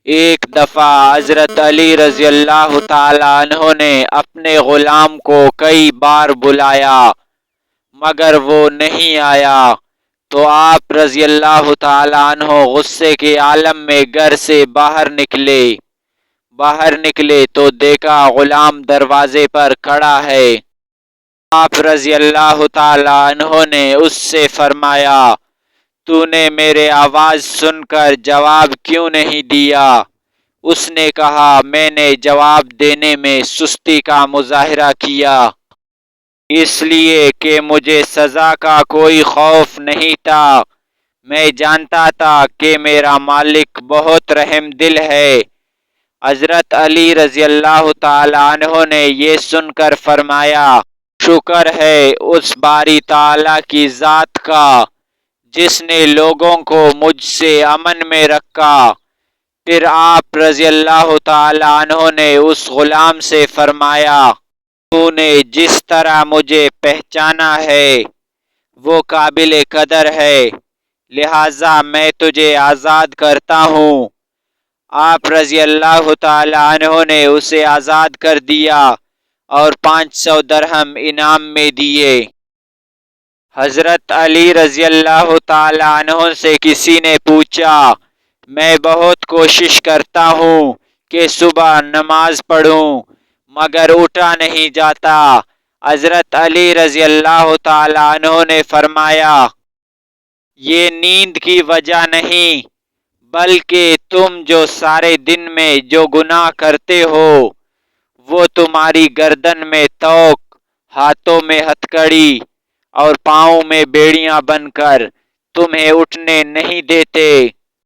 ایک دفعہ حضرت علی رضی اللہ تعالیٰ عنہ نے اپنے غلام کو کئی بار بلایا مگر وہ نہیں آیا، تو آپ رضی اللہ تعالیٰ عنہ غصے کے عالم میں گھر سے باہر نکلے تو دیکھا غلام دروازے پر کھڑا ہے۔ آپ رضی اللہ تعالیٰ عنہ نے اس سے فرمایا، تو نے میرے آواز سن کر جواب کیوں نہیں دیا؟ اس نے کہا، میں نے جواب دینے میں سستی کا مظاہرہ کیا، اس لیے کہ مجھے سزا کا کوئی خوف نہیں تھا۔ میں جانتا تھا کہ میرا مالک بہت رحم دل ہے۔ حضرت علی رضی اللہ تعالیٰ عنہ نے یہ سن کر فرمایا، شکر ہے اس باری تعالیٰ کی ذات کا جس نے لوگوں کو مجھ سے امن میں رکھا۔ پھر آپ رضی اللہ تعالیٰ عنہ نے اس غلام سے فرمایا، تو نے جس طرح مجھے پہچانا ہے وہ قابل قدر ہے، لہٰذا میں تجھے آزاد کرتا ہوں۔ آپ رضی اللہ تعالیٰ عنہ نے اسے آزاد کر دیا اور 500 درہم انعام میں دیے۔ حضرت علی رضی اللہ تعالیٰ عنہ سے کسی نے پوچھا، میں بہت کوشش کرتا ہوں کہ صبح نماز پڑھوں مگر اٹھا نہیں جاتا۔ حضرت علی رضی اللہ تعالیٰ عنہ نے فرمایا، یہ نیند کی وجہ نہیں بلکہ تم جو سارے دن میں جو گناہ کرتے ہو وہ تمہاری گردن میں توق، ہاتھوں میں ہتھکڑی اور پاؤں میں بیڑیاں بن کر تمہیں اٹھنے نہیں دیتے۔